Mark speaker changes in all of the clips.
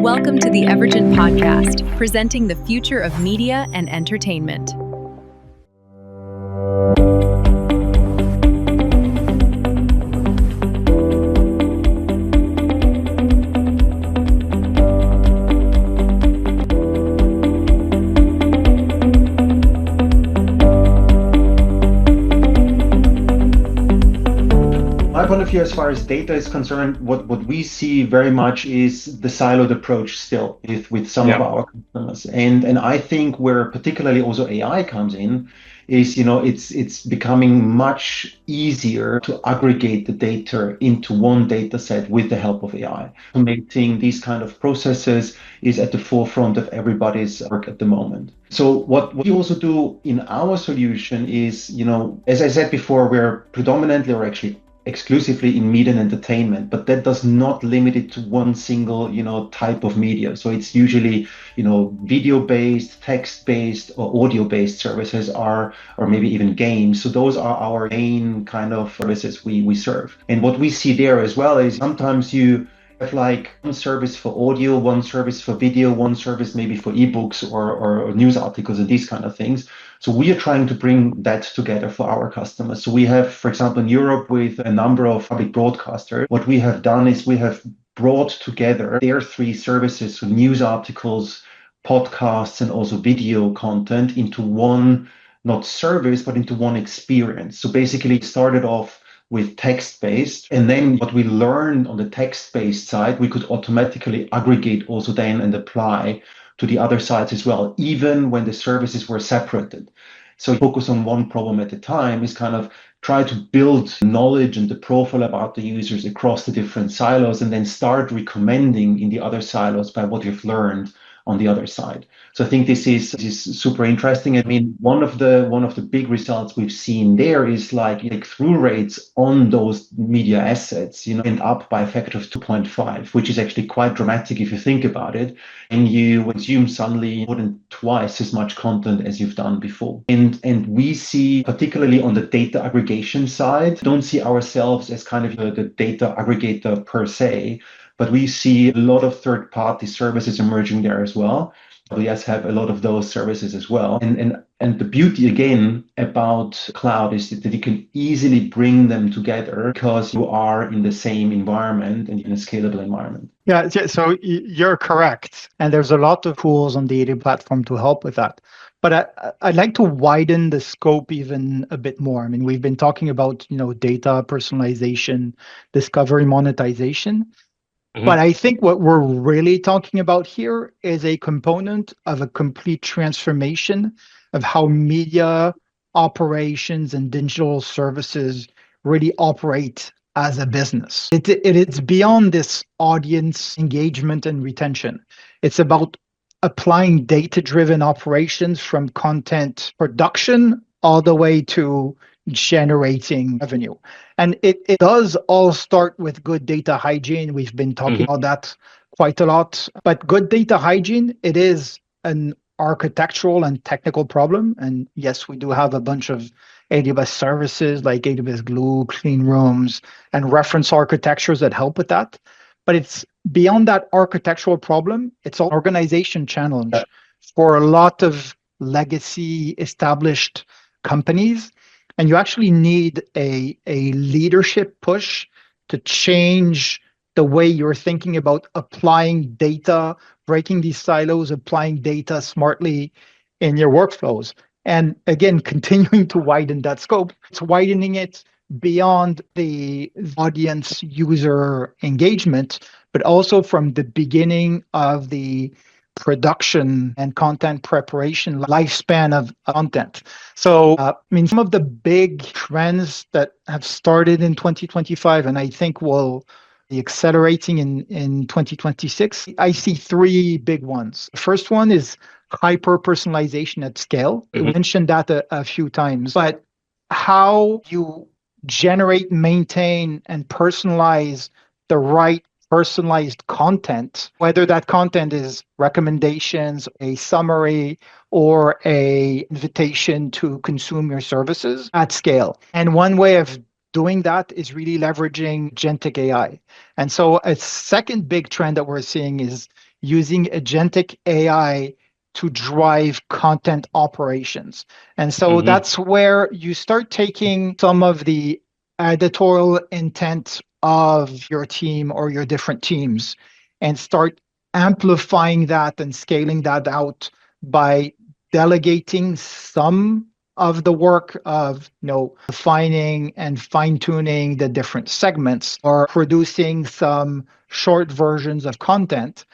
Speaker 1: Welcome to the Aggregation podcast, presenting the future of media and entertainment.
Speaker 2: My point of view, as far as data is concerned, what we see very much is the siloed approach still with some of our customers. And I think where particularly also AI comes in is, it's becoming much easier to aggregate the data into one data set with the help of AI. Automating these kind of processes is at the forefront of everybody's work at the moment. So what we also do in our solution is, as I said before, we're predominantly or actually exclusively in media and entertainment, but that does not limit it to one single, type of media. So it's usually, video-based, text-based, or audio-based services or maybe even games. So those are our main kind of services we serve. And what we see there as well is sometimes you have like one service for audio, one service for video, one service maybe for ebooks or news articles and these kind of things. So we are trying to bring that together for our customers. So we have, for example, in Europe with a number of public broadcasters, what we have done is we have brought together their three services, so news articles, podcasts, and also video content into one, not service, but into one experience. So basically it started off with text-based. And then what we learned on the text-based side, we could automatically aggregate also then and apply to the other sides as well, even when the services were separated. So focus on one problem at a time is kind of try to build knowledge and the profile about the users across the different silos and then start recommending in the other silos by what you've learned on the other side. So I think this is super interesting. I mean, one of the big results we've seen there is like through rates on those media assets, went up by a factor of 2.5, which is actually quite dramatic if you think about it. And you consume suddenly more than twice as much content as you've done before. And we see, particularly on the data aggregation side, don't see ourselves as kind of the data aggregator per se, but we see a lot of third-party services emerging there as well. AWS have a lot of those services as well. And the beauty, again, about cloud is that you can easily bring them together because you are in the same environment and in a scalable environment.
Speaker 3: Yeah, so you're correct. And there's a lot of tools on the AD platform to help with that. But I'd like to widen the scope even a bit more. I mean, we've been talking about, data personalization, discovery, monetization. But I think what we're really talking about here is a component of a complete transformation of how media operations and digital services really operate as a business. It's beyond this audience engagement and retention. It's about applying data-driven operations from content production all the way to generating revenue. And it does all start with good data hygiene. We've been talking about that quite a lot. But good data hygiene, it is an architectural and technical problem. And yes, we do have a bunch of AWS services like AWS Glue, clean rooms, and reference architectures that help with that. But it's beyond that architectural problem. It's an organization challenge for a lot of legacy established companies. And you actually need a leadership push to change the way you're thinking about applying data, breaking these silos, applying data smartly in your workflows. And again, continuing to widen that scope. It's widening it beyond the audience user engagement, but also from the beginning of the production and content preparation lifespan of content. So, some of the big trends that have started in 2025, and I think will be accelerating in 2026, I see three big ones. The first one is hyper-personalization at scale. We mentioned that a few times, but how you generate, maintain, and personalize the right personalized content, whether that content is recommendations, a summary, or a invitation to consume your services at scale. And one way of doing that is really leveraging Agentic AI. And so a second big trend that we're seeing is using agentic AI to drive content operations. And so that's where you start taking some of the editorial intent of your team or your different teams and start amplifying that and scaling that out by delegating some of the work of defining and fine-tuning the different segments or producing some short versions of content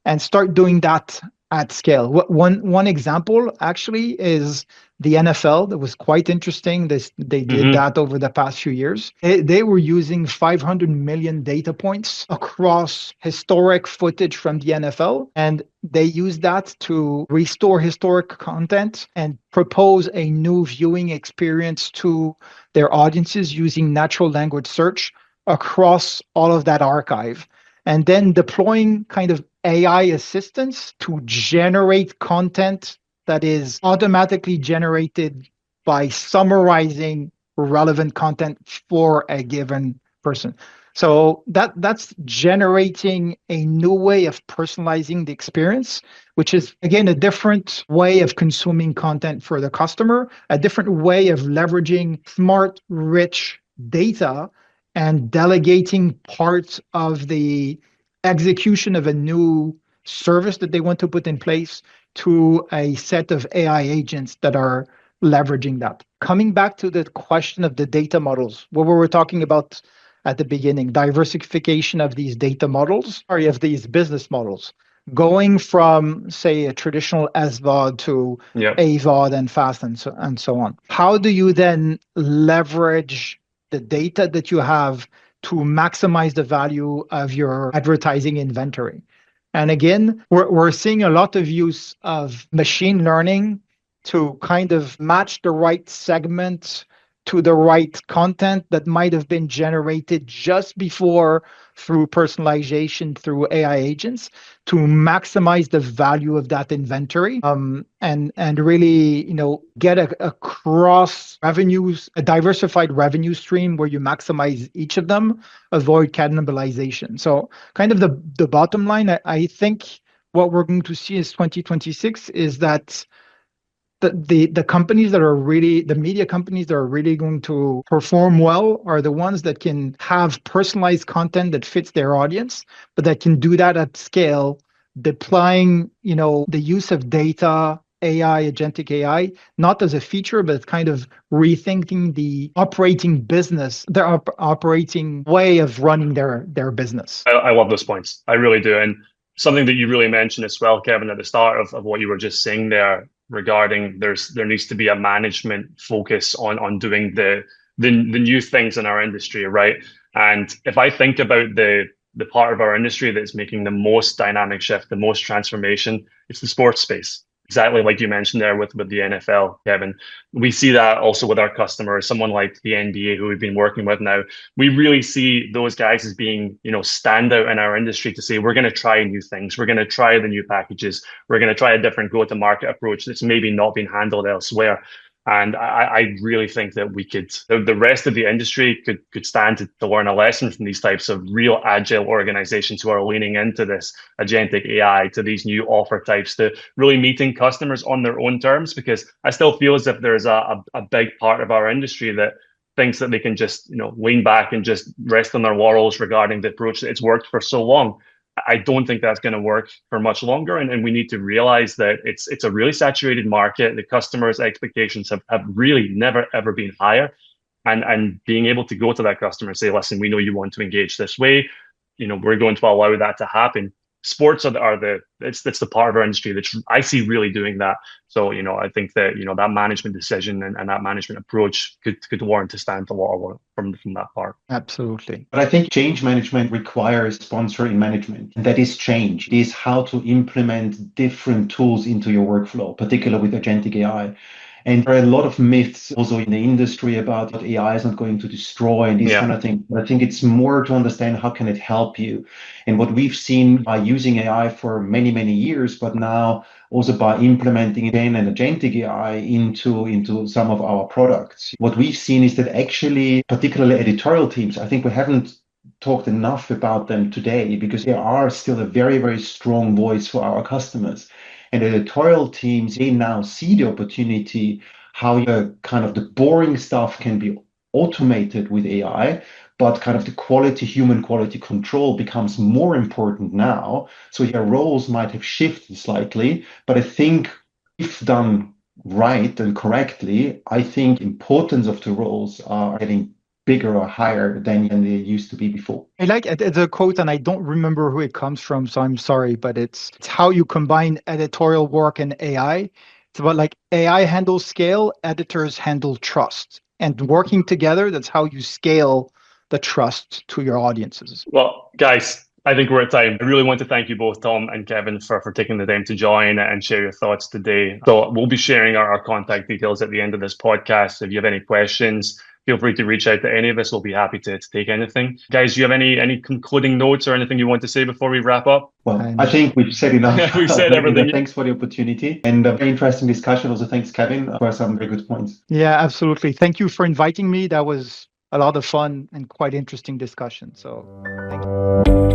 Speaker 3: and start doing that at scale. One example actually is the NFL. That was quite interesting. They did that over the past few years. They were using 500 million data points across historic footage from the NFL, and they used that to restore historic content and propose a new viewing experience to their audiences using natural language search across all of that archive, and then deploying kind of AI assistance to generate content that is automatically generated by summarizing relevant content for a given person. So that's generating a new way of personalizing the experience, which is again a different way of consuming content for the customer, a different way of leveraging smart, rich data and delegating parts of the execution of a new service that they want to put in place to a set of AI agents that are leveraging that. Coming back to the question of the data models, what we were talking about at the beginning, diversification of these data models, or of these business models, going from, say, a traditional SVOD to AVOD and FAST and so on. How do you then leverage the data that you have to maximize the value of your advertising inventory? And again, we're seeing a lot of use of machine learning to kind of match the right segment to the right content that might have been generated just before through personalization through AI agents to maximize the value of that inventory, and really get a cross revenues, a diversified revenue stream where you maximize each of them, avoid cannibalization. So kind of the bottom line, I think what we're going to see is 2026 is that the companies that are really, the media companies that are really going to perform well are the ones that can have personalized content that fits their audience, but that can do that at scale, deploying, the use of data, AI, agentic AI, not as a feature, but kind of rethinking the operating business, their operating way of running their business.
Speaker 4: I love those points. I really do. And something that you really mentioned as well, Kevin, at the start of what you were just saying there regarding there needs to be a management focus on doing the new things in our industry, right? And if I think about the part of our industry that's making the most dynamic shift, the most transformation, it's the sports space. Exactly like you mentioned there with the NFL, Kevin. We see that also with our customers, someone like the NBA who we've been working with now. We really see those guys as being, standout in our industry to say, we're going to try new things. We're going to try the new packages. We're going to try a different go-to-market approach that's maybe not been handled elsewhere. And I really think that we could, the rest of the industry could stand to learn a lesson from these types of real agile organizations who are leaning into this agentic AI, to these new offer types, to really meeting customers on their own terms. Because I still feel as if there's a big part of our industry that thinks that they can just, lean back and just rest on their laurels regarding the approach that it's worked for so long. I don't think that's going to work for much longer. And we need to realize that it's a really saturated market. The customers' expectations have really never, ever been higher. And being able to go to that customer and say, listen, we know you want to engage this way. We're going to allow that to happen. Sports it's the part of our industry that I see really doing that. So, I think that, that management decision and that management approach could warrant to stand a lot from that part.
Speaker 3: Absolutely.
Speaker 2: But I think change management requires sponsoring management. And that is change. It is how to implement different tools into your workflow, particularly with agentic AI. And there are a lot of myths also in the industry about what AI is not going to destroy and these kind of things. But I think it's more to understand how can it help you. And what we've seen by using AI for many, many years, but now also by implementing again an agentic AI into some of our products. What we've seen is that actually, particularly editorial teams, I think we haven't talked enough about them today because they are still a very, very strong voice for our customers. And editorial teams, they now see the opportunity how kind of the boring stuff can be automated with AI, but kind of the quality, human quality control becomes more important now. So your roles might have shifted slightly, but I think if done right and correctly, I think importance of the roles are getting bigger or higher than they used to be before.
Speaker 3: I like the quote, and I don't remember who it comes from, so I'm sorry, but it's how you combine editorial work and AI. It's about like AI handles scale, editors handle trust. And working together, that's how you scale the trust to your audiences.
Speaker 4: Well, guys, I think we're at time. I really want to thank you both, Tom and Kevin, for taking the time to join and share your thoughts today. So we'll be sharing our contact details at the end of this podcast. If you have any questions, feel free to reach out to any of us. We'll be happy to take anything. Guys, do you have any concluding notes or anything you want to say before we wrap up?
Speaker 2: Well, I think we've said enough.
Speaker 4: We've said everything.
Speaker 2: Thanks for the opportunity and a very interesting discussion. Also, thanks, Kevin, for some very good points.
Speaker 3: Yeah, absolutely. Thank you for inviting me. That was a lot of fun and quite interesting discussion. So thank you.